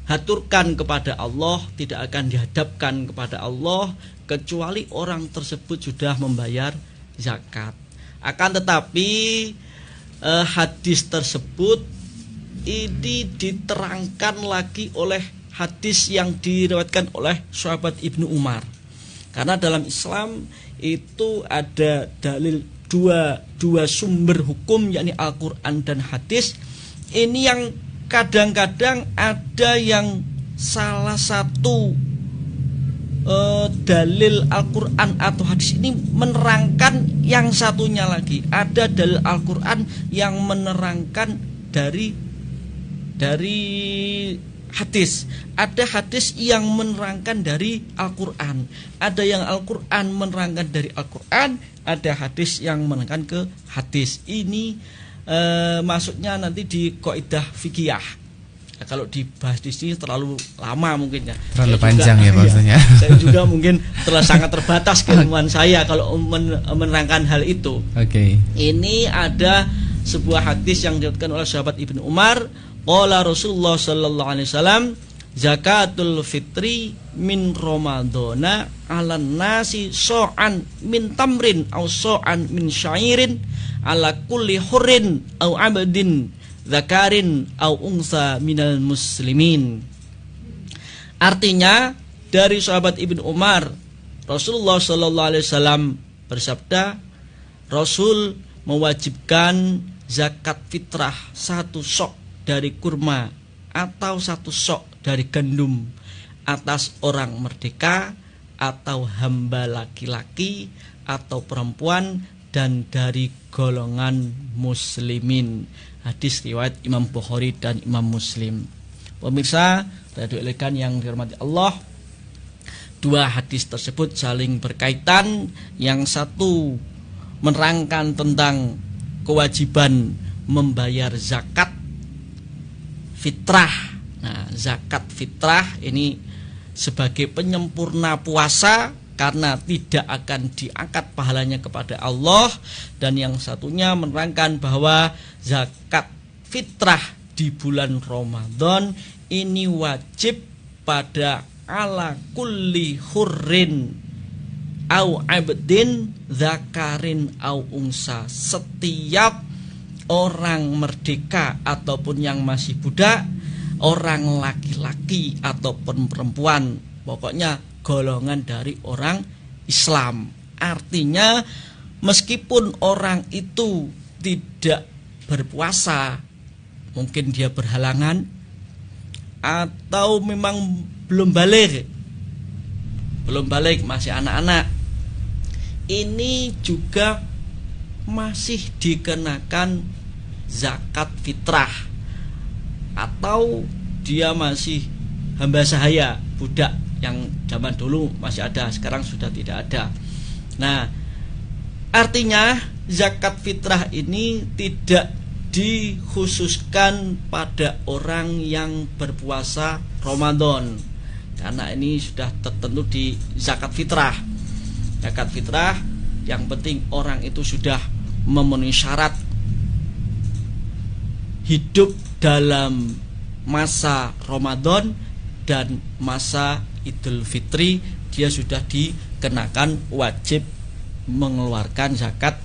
dihaturkan kepada Allah, tidak akan dihadapkan kepada Allah kecuali orang tersebut sudah membayar zakat. Akan tetapi hadis tersebut ini diterangkan lagi oleh hadis yang diriwayatkan oleh sahabat Ibnu Umar. Karena dalam Islam itu ada dalil dua sumber hukum, yakni Al-Quran dan hadis. Ini yang kadang-kadang ada yang salah satu dalil Al-Quran atau hadis ini menerangkan yang satunya lagi. Ada dalil Al-Quran yang menerangkan dari hadis. Ada hadis yang menerangkan dari Al-Quran. Ada yang Al-Quran menerangkan dari Al-Quran. Ada hadis yang menerangkan ke hadis. Ini masuknya nanti di kaidah fikih. Nah, kalau dibahas di sini terlalu lama mungkin ya. Terlalu panjang ya maksudnya. Saya juga mungkin sangat terbatas keilmuan saya kalau menerangkan hal itu. Oke. Ini ada sebuah hadis yang diriwayatkan oleh sahabat Ibnu Umar. Qala Rasulullah sallallahu alaihi wasallam, zakatul fitri min Ramadana 'alan nasi so'an min tamrin aw so'an min syairin ala kulli hurrin aw 'abdin zakarin aw unsa minal muslimin. Artinya dari sahabat Ibnu Umar, Rasulullah sallallahu alaihi wasallam bersabda, Rasul mewajibkan zakat fitrah satu sok dari kurma atau satu sok dari gandum atas orang merdeka atau hamba laki-laki atau perempuan dan dari golongan muslimin. Hadis riwayat Imam Bukhari dan Imam Muslim. Pemirsa radio elegan yang dihormati Allah, dua hadis tersebut saling berkaitan. Yang satu menerangkan tentang kewajiban membayar zakat fitrah. Nah, zakat fitrah ini sebagai penyempurna puasa karena tidak akan diangkat pahalanya kepada Allah. Dan yang satunya menerangkan bahwa zakat fitrah di bulan Ramadan ini wajib pada ala kulli hurrin au abdin zakarin au unsa, setiap orang merdeka ataupun yang masih budak, orang laki-laki ataupun perempuan, pokoknya golongan dari orang Islam. Artinya meskipun orang itu tidak berpuasa, mungkin dia berhalangan atau memang belum balik masih anak-anak, ini juga masih dikenakan zakat fitrah. Atau dia masih hamba sahaya, budak yang zaman dulu masih ada, sekarang sudah tidak ada. Nah, artinya zakat fitrah ini tidak dikhususkan pada orang yang berpuasa Ramadan, karena ini sudah tertentu di zakat fitrah. Zakat fitrah yang penting orang itu sudah memenuhi syarat hidup dalam masa Ramadan dan masa Idul Fitri, dia sudah dikenakan wajib mengeluarkan zakat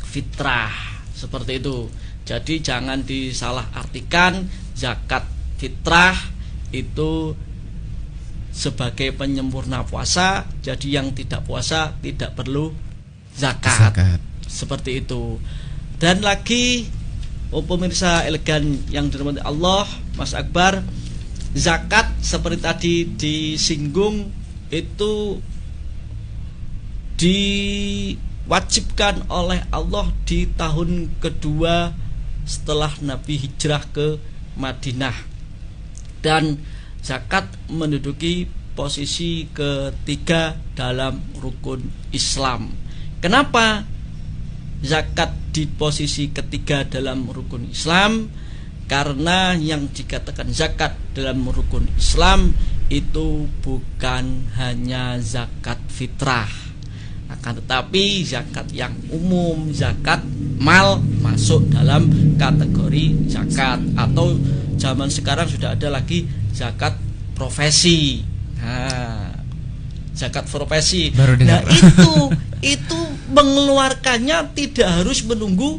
fitrah. Seperti itu. Jadi jangan disalahartikan zakat fitrah itu sebagai penyempurna puasa. Jadi yang tidak puasa tidak perlu zakat. Seperti itu. Dan lagi pemirsa elegan yang dirahmati Allah, Mas Akbar, zakat seperti tadi disinggung itu diwajibkan oleh Allah di tahun kedua setelah Nabi hijrah ke Madinah, dan zakat menduduki posisi ketiga dalam rukun Islam. Kenapa zakat di posisi ketiga dalam rukun Islam? Karena yang dikatakan zakat dalam rukun Islam itu bukan hanya zakat fitrah, akan tetapi zakat yang umum, zakat mal masuk dalam kategori zakat, atau zaman sekarang sudah ada lagi zakat profesi. Nah, zakat profesi. Nah, itu mengeluarkannya tidak harus menunggu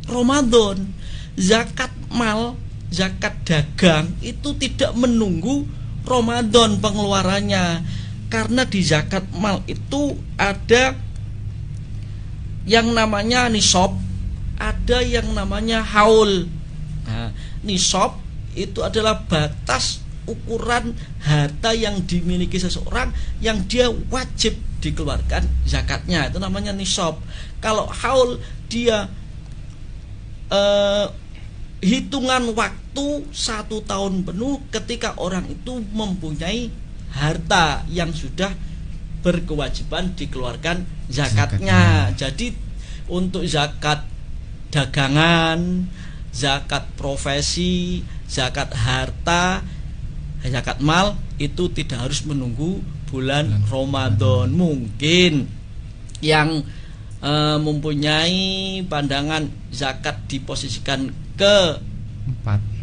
Ramadan. Zakat mal, zakat dagang itu tidak menunggu Ramadan pengeluarannya, karena di zakat mal itu ada yang namanya nisab, ada yang namanya haul. Nah, nisab itu adalah batas ukuran harta yang dimiliki seseorang yang dia wajib dikeluarkan zakatnya, itu namanya nisab. Kalau haul dia hitungan waktu 1 tahun penuh ketika orang itu mempunyai harta yang sudah berkewajiban dikeluarkan zakatnya. Jadi untuk zakat dagangan, zakat profesi, zakat harta, zakat mal itu tidak harus menunggu bulan Ramadan. Mungkin yang mempunyai pandangan zakat diposisikan ke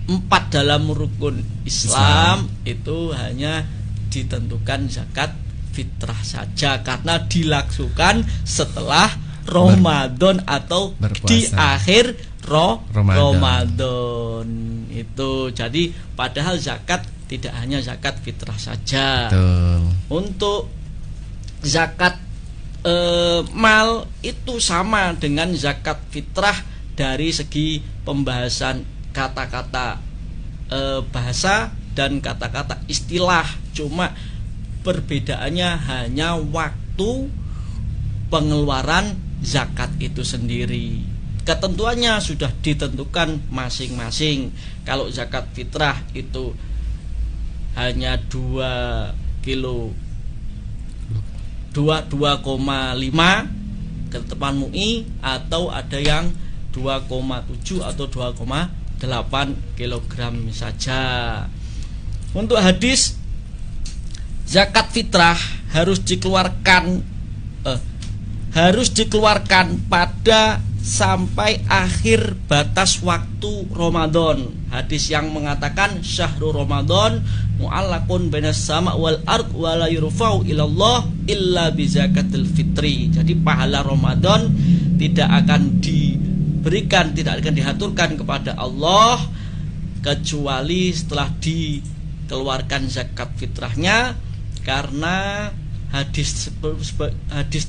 4 dalam rukun Islam itu hanya ditentukan zakat fitrah saja, karena dilakukan setelah Ramadan atau di akhir Ramadan itu. Jadi padahal zakat tidak hanya zakat fitrah saja. Betul. Untuk zakat mal itu sama dengan zakat fitrah dari segi pembahasan kata-kata bahasa dan kata-kata istilah. Cuma perbedaannya hanya waktu pengeluaran zakat itu sendiri. Ketentuannya sudah ditentukan masing-masing. Kalau zakat fitrah itu hanya 2,5 ketetapan MUI, atau ada yang 2,7 atau 2,8 kilogram saja. Untuk hadis zakat fitrah harus dikeluarkan pada sampai akhir batas waktu Ramadan. Hadis yang mengatakan syahrul Ramadan mu'allaqun bainas sama' wal ard wa la yurfa'u ilallah illa bi zakatil fitri. Jadi pahala Ramadan tidak akan diberikan, tidak akan dihaturkan kepada Allah kecuali setelah dikeluarkan zakat fitrahnya, karena hadis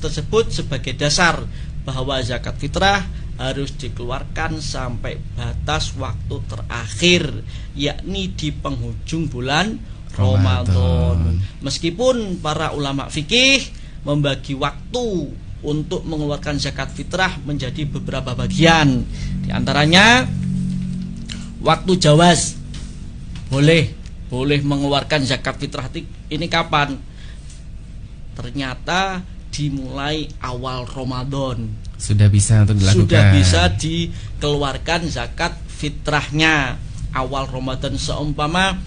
tersebut sebagai dasar bahwa zakat fitrah harus dikeluarkan sampai batas waktu terakhir, yakni di penghujung bulan Ramadan. Meskipun para ulama fikih membagi waktu untuk mengeluarkan zakat fitrah menjadi beberapa bagian. Di antaranya waktu jawaz, boleh mengeluarkan zakat fitrah ini kapan? Ternyata dimulai awal Ramadan sudah bisa untuk dilakukan. Sudah bisa dikeluarkan zakat fitrahnya awal Ramadan. Seumpama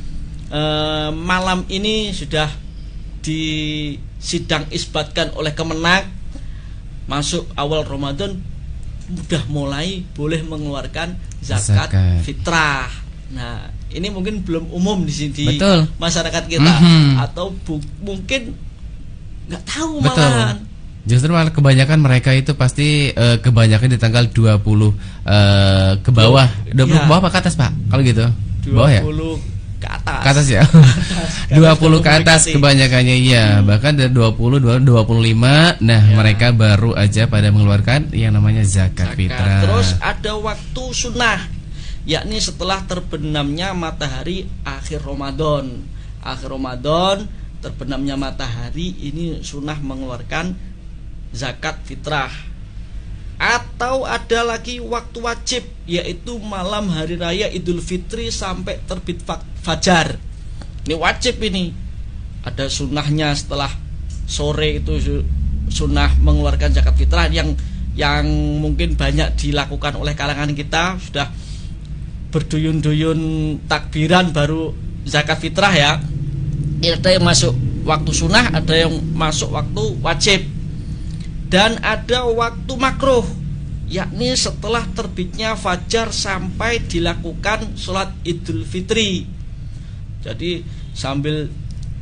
malam ini sudah disidang isbatkan oleh Kemenak, masuk awal Ramadan sudah mulai boleh mengeluarkan zakat fitrah. Nah, ini mungkin belum umum di sini masyarakat kita, atau mungkin nggak tahu malahan. Justru malah kebanyakan mereka itu pasti kebanyakan di tanggal 20 ke bawah. 20 ke bawah apa ke atas, Pak? Kalau gitu. 20 bawah ya? ke atas. Ke atas ya. 20 ke atas kebanyakannya iya. Bahkan dari 20, 25. Nah, mereka baru aja pada mengeluarkan yang namanya zakat fitrah. Terus ada waktu sunnah, yakni setelah terbenamnya matahari akhir Ramadan. Akhir Ramadan terbenamnya matahari ini sunnah mengeluarkan zakat fitrah. Atau ada lagi waktu wajib, yaitu malam hari raya Idul Fitri sampai terbit fajar. Ini wajib ini. Ada sunnahnya setelah sore itu sunnah mengeluarkan zakat fitrah yang mungkin banyak dilakukan oleh kalangan kita, sudah berduyun-duyun takbiran baru zakat fitrah ya. Ada yang masuk waktu sunnah, ada yang masuk waktu wajib. Dan ada waktu makruh, yakni setelah terbitnya fajar sampai dilakukan sholat Idul Fitri. Jadi sambil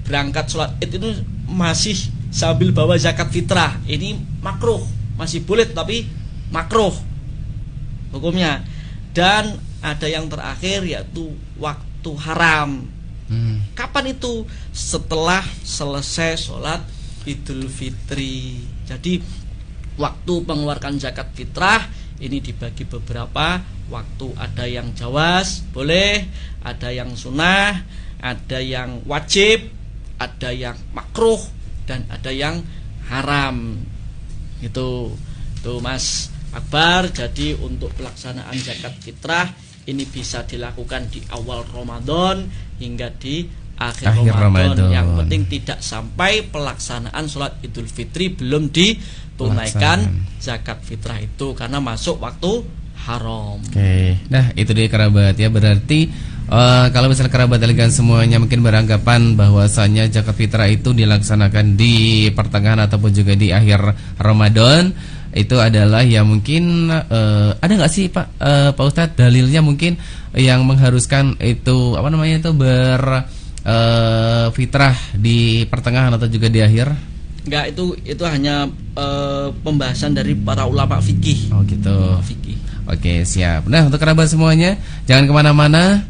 berangkat sholat Id itu masih sambil bawa zakat fitrah. Ini makruh, masih boleh tapi makruh hukumnya. Dan ada yang terakhir yaitu waktu haram. Kapan itu? Setelah selesai sholat Idul Fitri. Jadi waktu mengeluarkan zakat fitrah ini dibagi beberapa waktu. Ada yang jawaz, boleh. Ada yang sunnah, ada yang wajib, ada yang makruh, dan ada yang haram. Itu Mas Akbar. Jadi untuk pelaksanaan zakat fitrah ini bisa dilakukan di awal Ramadan hingga di akhir Ramadan. Yang penting tidak sampai pelaksanaan sholat Idul Fitri belum ditunaikan zakat fitrah itu, karena masuk waktu haram. Oke. Nah, itu dia kerabat ya. Berarti kalau misalnya kerabat elegan semuanya mungkin beranggapan bahwasanya zakat fitrah itu dilaksanakan di pertengahan ataupun juga di akhir Ramadan, itu adalah ya mungkin ada nggak sih Pak Ustadz dalilnya mungkin yang mengharuskan itu apa namanya itu fitrah di pertengahan atau juga di akhir? Enggak, itu hanya pembahasan dari para ulama fikih. Oh gitu. Oke, siap. Nah, untuk kerabat semuanya jangan kemana-mana.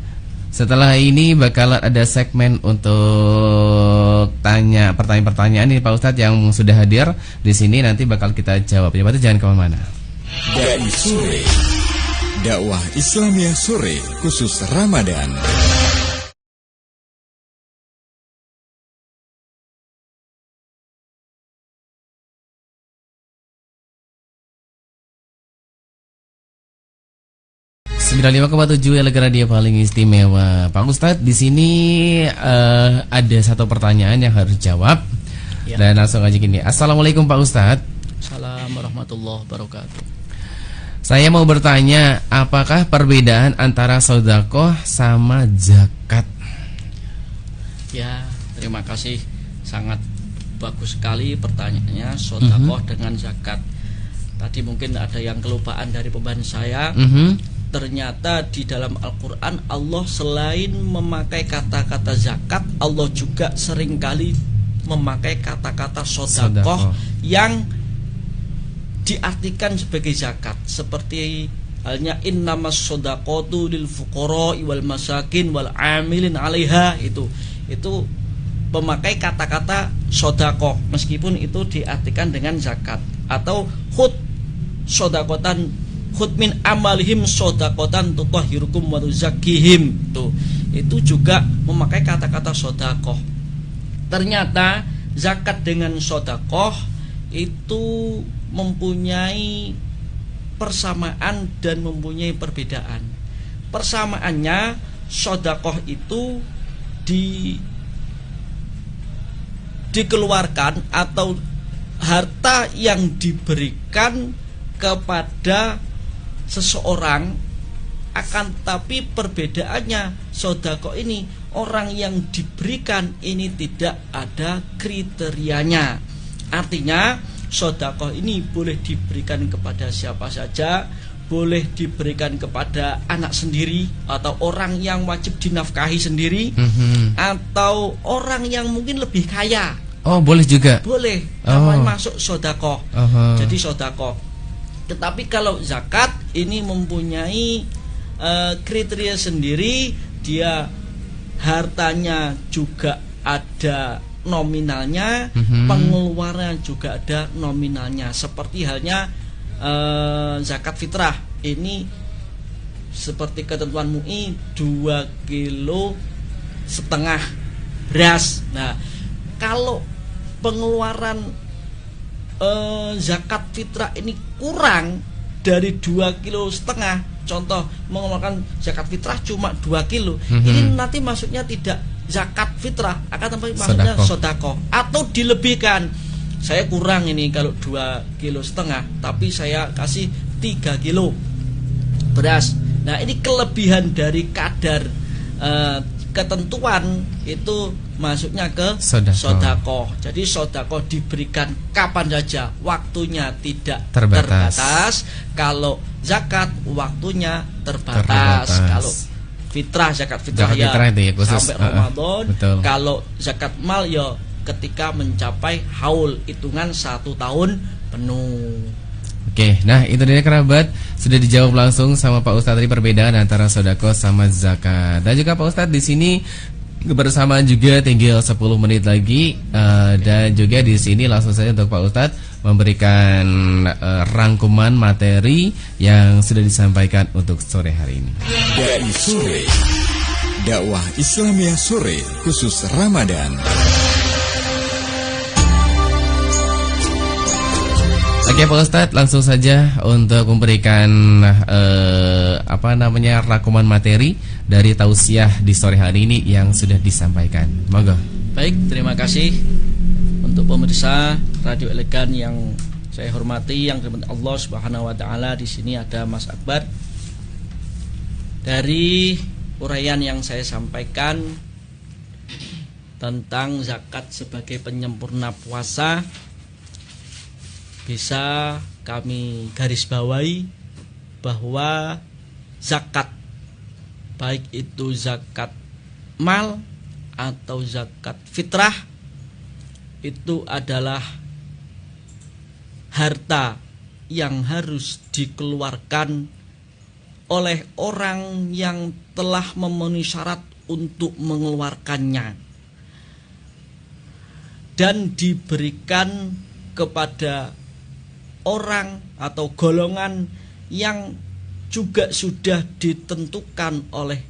Setelah ini bakal ada segmen untuk tanya pertanyaan-pertanyaan ini Pak Ustadz yang sudah hadir di sini, nanti bakal kita jawab. Jadi jangan kemana-mana. Dari sore, dakwah Islamiyah sore khusus Ramadan. Sembilan 95,7 Elegan Radio paling istimewa. Pak Ustadz, di sini ada satu pertanyaan yang harus jawab. Ya. Dan langsung aja gini. Assalamualaikum Pak Ustadz. Assalamualaikum warahmatullahi wabarakatuh. Saya mau bertanya, apakah perbedaan antara sedekah sama zakat? Ya, terima kasih. Sangat bagus sekali pertanyaannya, sedekah dengan zakat. Tadi mungkin ada yang kelupaan dari pembahasan saya. Ternyata di dalam Al-Quran Allah selain memakai kata-kata zakat, Allah juga seringkali memakai kata-kata sedekah yang diartikan sebagai zakat. Seperti halnya innamas shadaqatu lil fuqara wal masakin wal amilin 'alaiha, itu memakai kata-kata sedekah meskipun itu diartikan dengan zakat. Atau khud shadaqatan khud min amalihim shadaqatan tutahhirukum wa tuzakkihim, itu juga memakai kata-kata sedekah. Ternyata zakat dengan sedekah itu mempunyai persamaan dan mempunyai perbedaan. Persamaannya, sedekah itu dikeluarkan atau harta yang diberikan kepada seseorang, akan tapi perbedaannya sedekah ini orang yang diberikan ini tidak ada kriterianya. Artinya sedekah ini boleh diberikan kepada siapa saja, boleh diberikan kepada anak sendiri atau orang yang wajib dinafkahi sendiri, atau orang yang mungkin lebih kaya Oh, boleh juga. Boleh, namanya masuk sodakoh. Jadi sodakoh. Tetapi kalau zakat ini mempunyai kriteria sendiri, dia hartanya juga ada nominalnya, pengeluaran juga ada nominalnya. Seperti halnya zakat fitrah ini seperti ketentuan MUI 2,5 kilo beras. Nah, kalau pengeluaran zakat fitrah ini kurang dari 2,5 kilo, contoh mengeluarkan zakat fitrah cuma 2 kilo, ini nanti masuknya tidak zakat fitrah, akan tapi maksudnya sodako, atau dilebihkan. Saya kurang ini kalau 2,5 kilo, tapi saya kasih 3 kilo beras. Nah, ini kelebihan dari kadar ketentuan itu masuknya ke sodako. Jadi sodako diberikan kapan saja, waktunya tidak terbatas. Kalau zakat waktunya terbatas. Kalau fitrah, zakat fitrah ya sampai Ramadan. Kalau zakat mal ya ketika mencapai haul, hitungan 1 tahun penuh. Oke, nah itu dia kerabat, sudah dijawab langsung sama Pak Ustadz tadi perbedaan antara sodako sama zakat. Dan juga Pak Ustadz di sini kebersamaan juga tinggal 10 menit lagi, dan juga di sini langsung saja untuk Pak Ustadz memberikan rangkuman materi yang sudah disampaikan untuk sore hari ini. Dari sore, dakwah Islamiyah sore khusus Ramadan. Oke Pak Ustadz, langsung saja untuk memberikan rangkuman materi dari tausiah di sore hari ini yang sudah disampaikan. Monggo. Baik, terima kasih untuk pemirsa Radio Elegan yang saya hormati, yang dirahmati Allah Subhanahu wa taala. Di sini ada Mas Akbar. Dari uraian yang saya sampaikan tentang zakat sebagai penyempurna puasa, bisa kami garis bawahi bahwa zakat, baik itu zakat mal atau zakat fitrah, itu adalah harta yang harus dikeluarkan oleh orang yang telah memenuhi syarat untuk mengeluarkannya dan diberikan kepada orang atau golongan yang juga sudah ditentukan oleh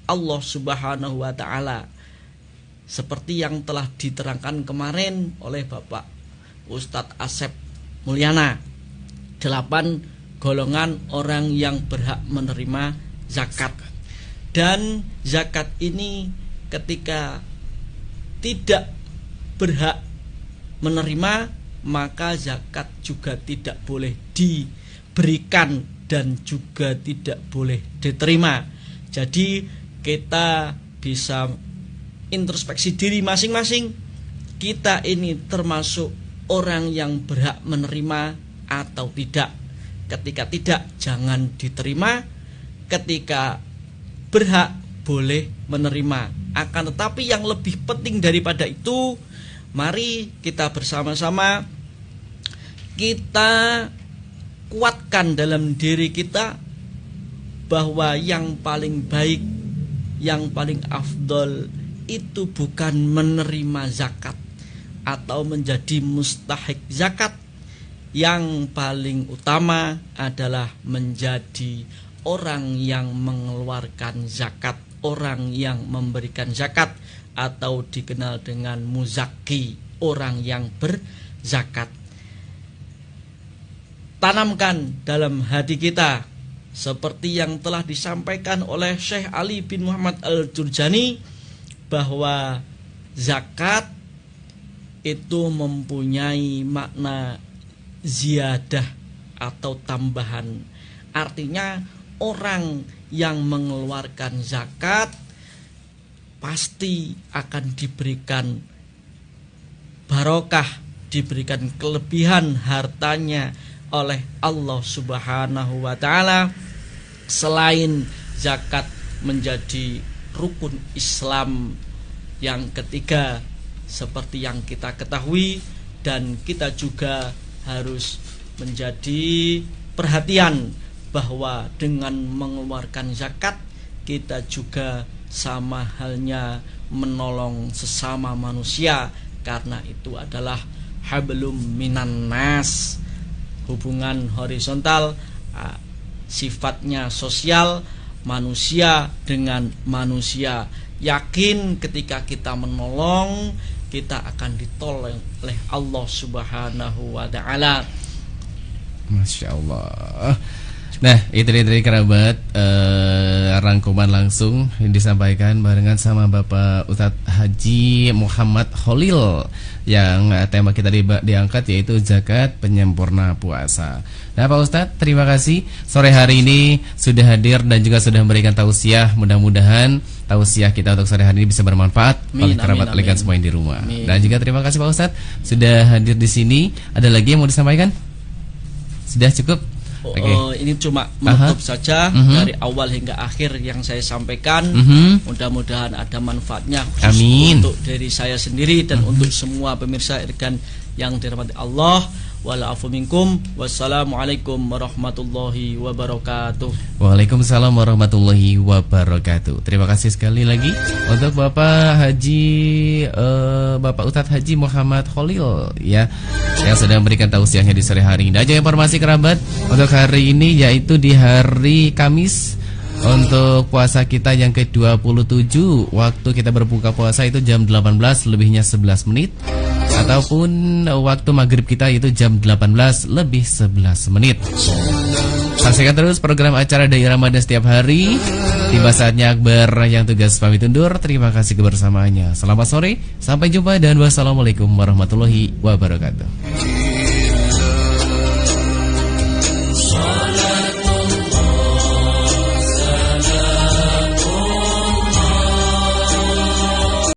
Allah Subhanahu wa taala, seperti yang telah diterangkan kemarin oleh Bapak Ustadz Asep Mulyana. 8 golongan orang yang berhak menerima zakat. Dan zakat ini ketika tidak berhak menerima, maka zakat juga tidak boleh diberikan dan juga tidak boleh diterima. Jadi kita bisa introspeksi diri masing-masing, kita ini termasuk orang yang berhak menerima atau tidak. Ketika tidak, jangan diterima. Ketika berhak, boleh menerima. Akan tetapi yang lebih penting daripada itu, mari kita bersama-sama kita kuatkan dalam diri kita bahwa yang paling baik, yang paling afdol itu bukan menerima zakat atau menjadi mustahik zakat. Yang paling utama adalah menjadi orang yang mengeluarkan zakat, orang yang memberikan zakat, atau dikenal dengan muzaki, orang yang berzakat. Tanamkan dalam hati kita seperti yang telah disampaikan oleh Syekh Ali bin Muhammad Al-Jurjani, bahwa zakat itu mempunyai makna ziyadah atau tambahan. Artinya orang yang mengeluarkan zakat pasti akan diberikan barokah, diberikan kelebihan hartanya oleh Allah Subhanahu wa taala. Selain zakat menjadi rukun Islam yang ketiga seperti yang kita ketahui, dan kita juga harus menjadi perhatian bahwa dengan mengeluarkan zakat kita juga sama halnya menolong sesama manusia, karena itu adalah hablum minan nas, hubungan horizontal, sifatnya sosial, manusia dengan manusia. Yakin ketika kita menolong, kita akan ditolong oleh Allah Subhanahu wa ta'ala. Masya Allah. Nah, itu dia dari kerabat, rangkuman langsung yang disampaikan barengan sama Bapak Ustadz Haji Muhammad Khalil, yang tema kita diangkat yaitu zakat penyempurna puasa. Nah, Pak Ustadz, terima kasih sore hari ini sudah hadir dan juga sudah memberikan tausiah. Mudah-mudahan tausiah kita untuk sore hari ini bisa bermanfaat oleh kerabat elegan semua yang di rumah. Amin. Dan juga terima kasih Pak Ustadz sudah hadir di sini. Ada lagi yang mau disampaikan? Sudah cukup? Ini cuma menutup saja dari awal hingga akhir yang saya sampaikan. Mudah-mudahan ada manfaatnya khusus untuk diri saya sendiri dan untuk semua pemirsa elegan yang dirahmati Allah. Wa'alaikum minkum. Wassalamualaikum warahmatullahi wabarakatuh. Waalaikumsalam warahmatullahi wabarakatuh. Terima kasih sekali lagi untuk Bapak Ustadz Haji Muhammad Khalil ya, yang sudah memberikan tausiahnya di sore hari ini. Aja informasi kerabat untuk hari ini, yaitu di hari Kamis. Untuk puasa kita yang ke-27, waktu kita berbuka puasa itu jam 18 lebihnya 11 menit, ataupun waktu maghrib kita itu jam 18 lebih 11 menit. Saksikan terus program acara Dai Ramadan setiap hari. Tiba saatnya Akbar yang tugas pamit undur. Terima kasih kebersamaannya. Selamat sore, sampai jumpa dan wassalamualaikum warahmatullahi wabarakatuh.